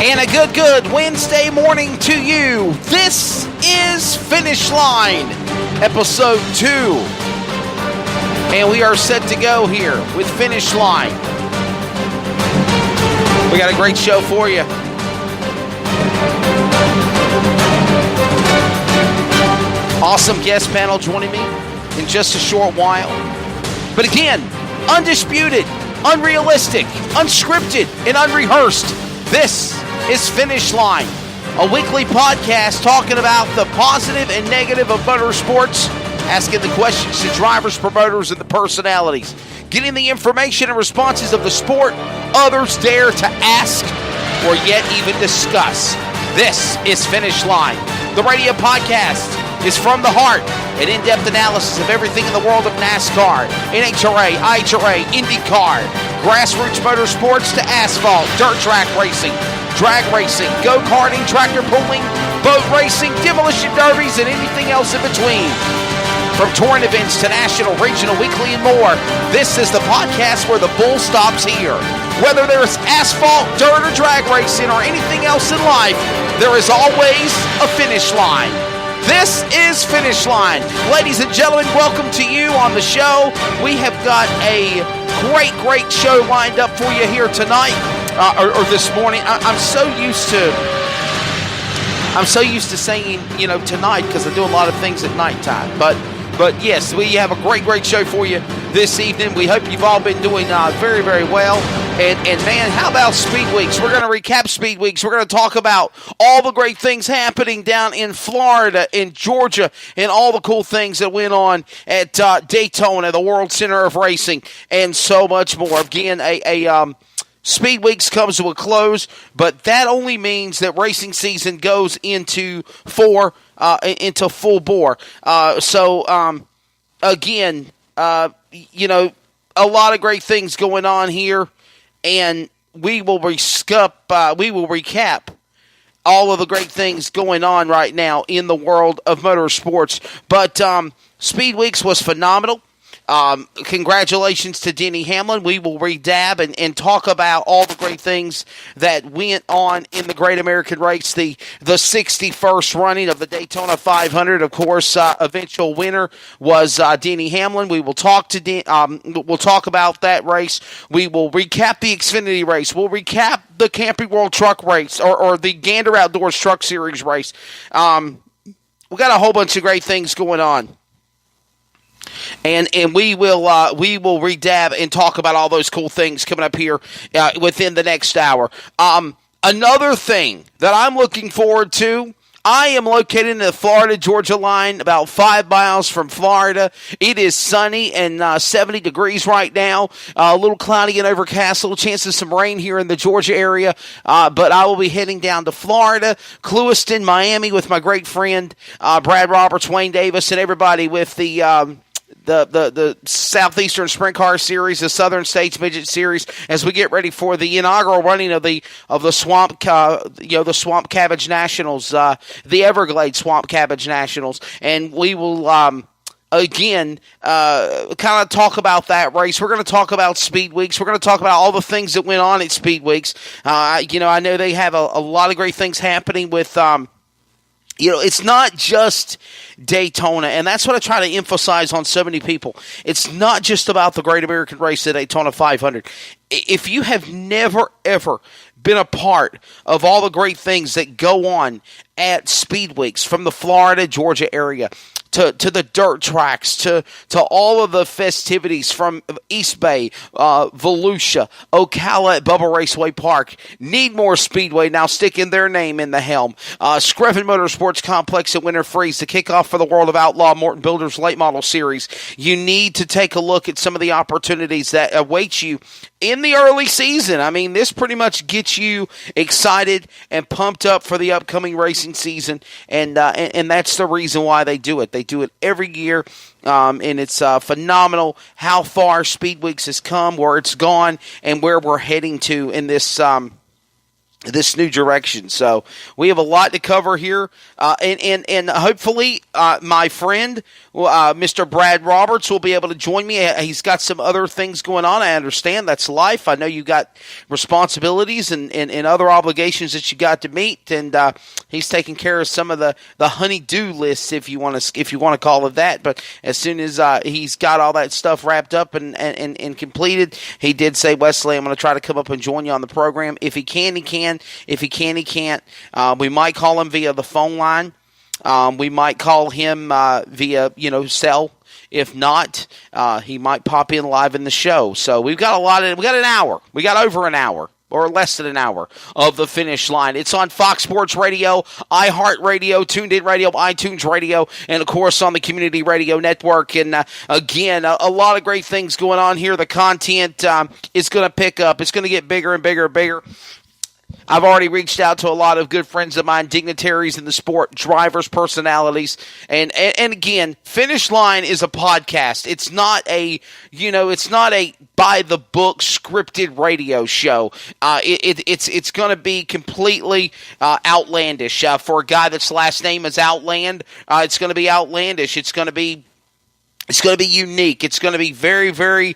And a good Wednesday morning to you. This is Finish Line, episode 2. And we are set to go here with Finish Line. We got a great show for you. Awesome guest panel joining me in just a short while. But again, undisputed, unrealistic, unscripted, and unrehearsed. This is Finish Line, a weekly podcast talking about the positive and negative of motorsports, asking the questions to drivers, promoters, and the personalities, getting the information and responses of the sport others dare to ask or yet even discuss. This is Finish Line. The radio podcast is from the heart, an in-depth analysis of everything in the world of NASCAR, NHRA, IHRA, IndyCar, grassroots motorsports to asphalt, dirt track racing, drag racing, go-karting, tractor pulling, boat racing, demolition derbies, and anything else in between. From touring events to national, regional, weekly, and more, this is the podcast where the bull stops here. Whether there's asphalt, dirt, or drag racing, or anything else in life, there is always a finish line. This is Finish Line. Ladies and gentlemen, welcome to you on the show. We have got a great show lined up for you here tonight, or this morning. I'm so used to saying, tonight, because I do a lot of things at nighttime. But yes, we have a great show for you this evening. We hope you've all been doing very well. And man, how about Speed Weeks? We're going to recap Speed Weeks. We're going to talk about all the great things happening down in Florida, in Georgia, and all the cool things that went on at Daytona, the World Center of Racing, and so much more. Again, Speed Weeks comes to a close, but that only means that racing season goes into full bore. Again, a lot of great things going on here, and we will recap all of the great things going on right now in the world of motorsports. But Speed Weeks was phenomenal. Congratulations to Denny Hamlin. We will redab and talk about all the great things that went on in the Great American Race, the 61st running of the Daytona 500. Of course, eventual winner was Denny Hamlin. We will talk we'll talk about that race. We will recap the Xfinity race. We'll recap the Camping World Truck race or the Gander Outdoors Truck Series race. We got a whole bunch of great things going on. And we will redab and talk about all those cool things coming up here within the next hour. Another thing that I'm looking forward to, I am located in the Florida-Georgia line, about 5 miles from Florida. It is sunny and 70 degrees right now. A little cloudy and overcast, a little chance of some rain here in the Georgia area. But I will be heading down to Florida, Clewiston, Miami with my great friend Brad Roberts, Wayne Davis, and everybody with the Southeastern Sprint Car Series, the Southern States Midget Series, as we get ready for the inaugural running of the Swamp Cabbage Nationals, the Everglades Swamp Cabbage Nationals, and we will again kind of talk about that race. We're going to talk about Speed Weeks. We're going to talk about all the things that went on at Speed Weeks. I know they have a lot of great things happening with. It's not just Daytona, and that's what I try to emphasize on so many people. It's not just about the Great American Race, the Daytona 500. If you have never, ever been a part of all the great things that go on at Speed Weeks from the Florida, Georgia area, to the dirt tracks, to all of the festivities from East Bay, Volusia, Ocala at Bubba Raceway Park, Needmore Speedway now sticking their name in the helm, Screven Motorsports Complex at Winter Freeze, the kickoff for the World of Outlaw Morton Builders Late Model Series. You need to take a look at some of the opportunities that await you in the early season. I mean, this pretty much gets you excited and pumped up for the upcoming racing season, and that's the reason why they do it. They do it every year, and it's phenomenal how far Speed Weeks has come, where it's gone, and where we're heading to in this this new direction. So we have a lot to cover here, and hopefully my friend Mr. Brad Roberts will be able to join me. He's got some other things going on. I understand that's life. I know you got responsibilities and other obligations that you got to meet, and he's taking care of some of the honey-do lists, if you want to call it that. But as soon as he's got all that stuff wrapped up and completed, he did say, Wesley, I'm going to try to come up and join you on the program. If he can, he can. If he can, he can't. We might call him via the phone line. We might call him via, cell. If not, he might pop in live in the show. So we got an hour. We got over an hour, or less than an hour, of the finish line. It's on Fox Sports Radio, iHeartRadio, TuneIn Radio, iTunes Radio, and, of course, on the Community Radio Network. And, again, a lot of great things going on here. The content is going to pick up. It's going to get bigger and bigger and bigger. I've already reached out to a lot of good friends of mine, dignitaries in the sport, drivers, personalities, and again, Finish Line is a podcast. It's not a by the book scripted radio show. It's going to be completely outlandish. For a guy that's last name is Outland, it's going to be outlandish. It's going to be unique. It's going to be very, very,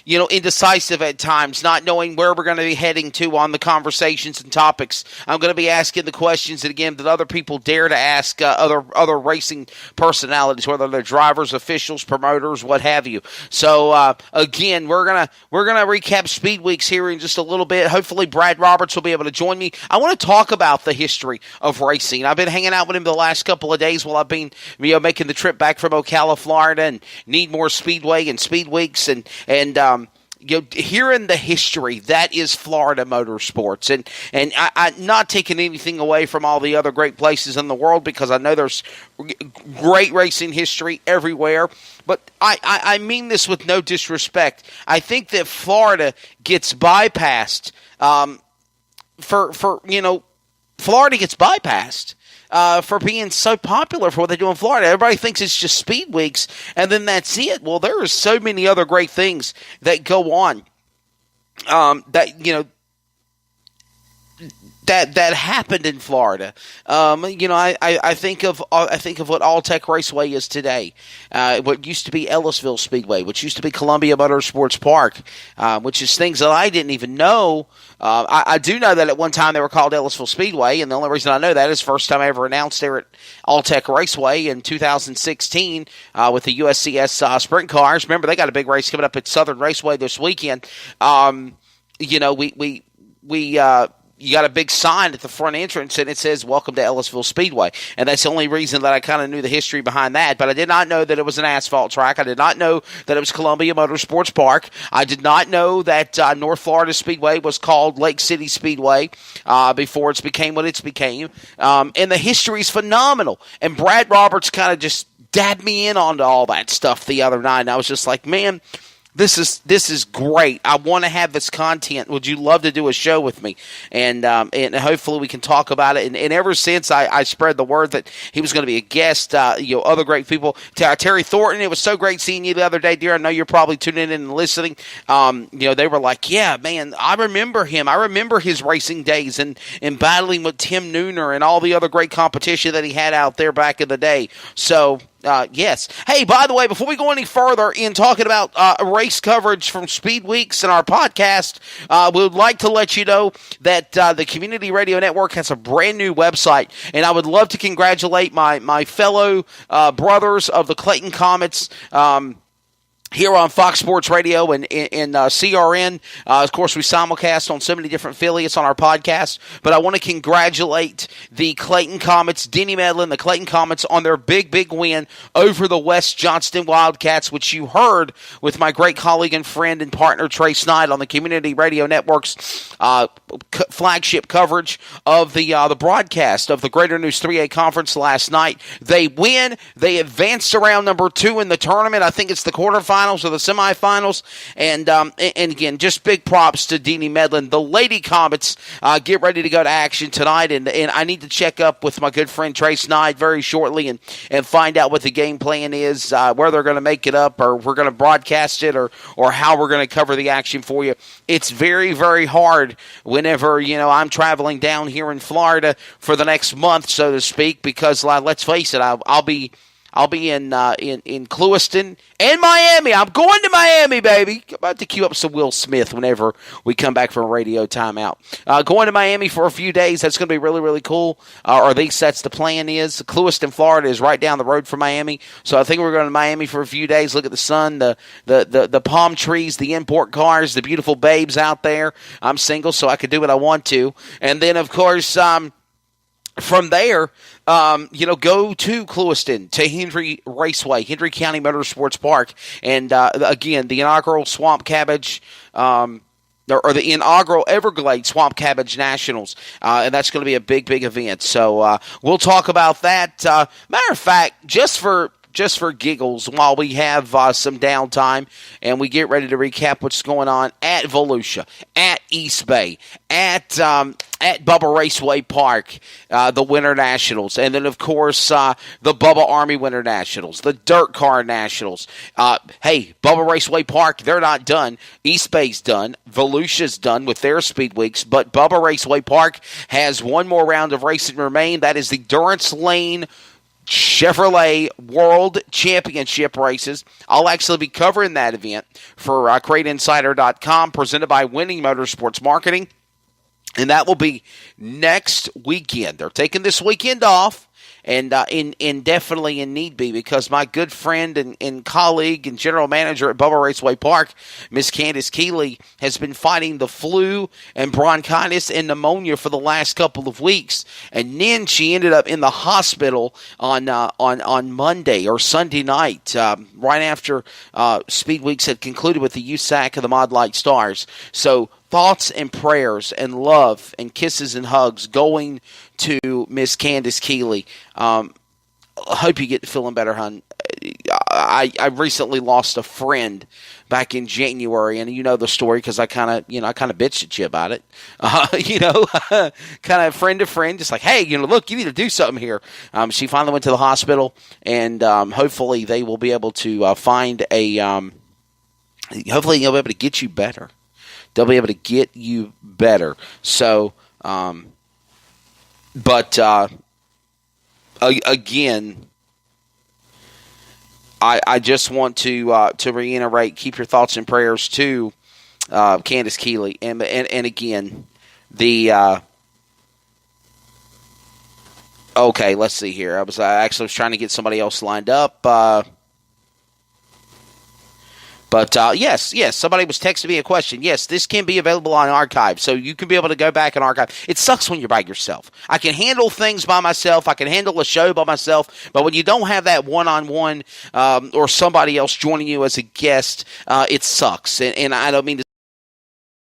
indecisive at times, not knowing where we're going to be heading to on the conversations and topics. I'm going to be asking the questions that other people dare to ask other racing personalities, whether they're drivers, officials, promoters, what have you. So again, we're gonna recap Speed Weeks here in just a little bit. Hopefully, Brad Roberts will be able to join me. I want to talk about the history of racing. I've been hanging out with him the last couple of days while I've been making the trip back from Ocala, Florida, and Needmore Speedway and Speed Weeks, and hearing the history that is Florida motorsports, and I not taking anything away from all the other great places in the world, because I know there's great racing history everywhere, but I mean this with no disrespect. I think that Florida gets bypassed Florida gets bypassed for being so popular for what they do in Florida. Everybody thinks it's just Speed Weeks, and then that's it. Well, there are so many other great things that go on that happened in Florida. I think of what Alltech Raceway is today. What used to be Ellisville Speedway, which used to be Columbia Motorsports Park, which is things that I didn't even know. I do know that at one time they were called Ellisville Speedway, and the only reason I know that is first time I ever announced they were at Alltech Raceway in 2016 with the USCS sprint cars. Remember, they got a big race coming up at Southern Raceway this weekend. You got a big sign at the front entrance, and it says, "Welcome to Ellisville Speedway." And that's the only reason that I kind of knew the history behind that. But I did not know that it was an asphalt track. I did not know that it was Columbia Motorsports Park. I did not know that North Florida Speedway was called Lake City Speedway before it became what it's became. And the history is phenomenal. And Brad Roberts kind of just dabbed me in onto all that stuff the other night. And I was just like, man, This is great. I want to have this content. Would you love to do a show with me? And hopefully we can talk about it. And ever since I spread the word that he was going to be a guest, other great people. Terry Thornton, it was so great seeing you the other day, dear. I know you're probably tuning in and listening. They were like, yeah, man, I remember him. I remember his racing days and battling with Tim Nooner and all the other great competition that he had out there back in the day. So, yes. Hey, by the way, before we go any further in talking about race coverage from Speed Weeks and our podcast, we would like to let you know that the Community Radio Network has a brand new website, and I would love to congratulate my fellow brothers of the Clayton Comets, here on Fox Sports Radio and CRN. Of course, we simulcast on so many different affiliates on our podcast. But I want to congratulate the Clayton Comets, Denny Medlin, the Clayton Comets, on their big, big win over the West Johnston Wildcats, which you heard with my great colleague and friend and partner, Trey Snyder, on the Community Radio Network's flagship coverage of the broadcast of the Greater News 3A Conference last night. They win. They advance to round number 2 in the tournament. I think it's the quarterfinals or the semifinals, and again, just big props to Denny Medlin. The Lady Comets get ready to go to action tonight, and I need to check up with my good friend Trey Snyder very shortly and find out what the game plan is, where they're going to make it up, or we're going to broadcast it, or how we're going to cover the action for you. It's very, very hard whenever, I'm traveling down here in Florida for the next month, so to speak, because let's face it, I'll be in Clewiston and Miami. I'm going to Miami, baby. I'm about to cue up some Will Smith whenever we come back from radio timeout. Going to Miami for a few days. That's going to be really, really cool. Or at least that's the plan is. Clewiston, Florida is right down the road from Miami. So I think we're going to Miami for a few days. Look at the sun, the palm trees, the import cars, the beautiful babes out there. I'm single, so I can do what I want to. And then, of course, from there, go to Clewiston, to Henry Raceway, Henry County Motorsports Park, and again, the inaugural Swamp Cabbage, or the inaugural Everglades Swamp Cabbage Nationals, and that's going to be a big, big event. So we'll talk about that. Matter of fact, just for giggles, while we have some downtime and we get ready to recap what's going on at Volusia, at East Bay, at Bubba Raceway Park, the Winter Nationals, and then, of course, the Bubba Army Winter Nationals, the Dirt Car Nationals. Hey, Bubba Raceway Park, they're not done. East Bay's done. Volusia's done with their speed weeks, but Bubba Raceway Park has one more round of racing remain. That is the Durance Lane Chevrolet World Championship races. I'll actually be covering that event for CrateInsider.com, presented by Winning Motorsports Marketing, and that will be next weekend. They're taking this weekend off, and definitely in need be, because my good friend and colleague and general manager at Bubba Raceway Park, Miss Candace Keeley, has been fighting the flu and bronchitis and pneumonia for the last couple of weeks, and then she ended up in the hospital on Monday or Sunday night, right after Speed Weeks had concluded with the USAC of the Mod Light Stars. So thoughts and prayers and love and kisses and hugs going to Miss Candace Keeley. I hope you get feeling better, hon. I recently lost a friend back in January, and you know the story because I kind of bitched at you about it. Kind of friend to friend, just like, hey, look, you need to do something here. She finally went to the hospital, and hopefully they will be able to find a. Hopefully they'll be able to get you better. They'll be able to get you better. So, again, I just want to reiterate, keep your thoughts and prayers to Candace Keeley, and again, the okay, let's see here. I was trying to get somebody else lined up. But yes, somebody was texting me a question. Yes, this can be available on archive, so you can be able to go back and archive. It sucks when you're by yourself. I can handle things by myself. I can handle a show by myself. But when you don't have that one-on-one or somebody else joining you as a guest, it sucks. And I don't mean to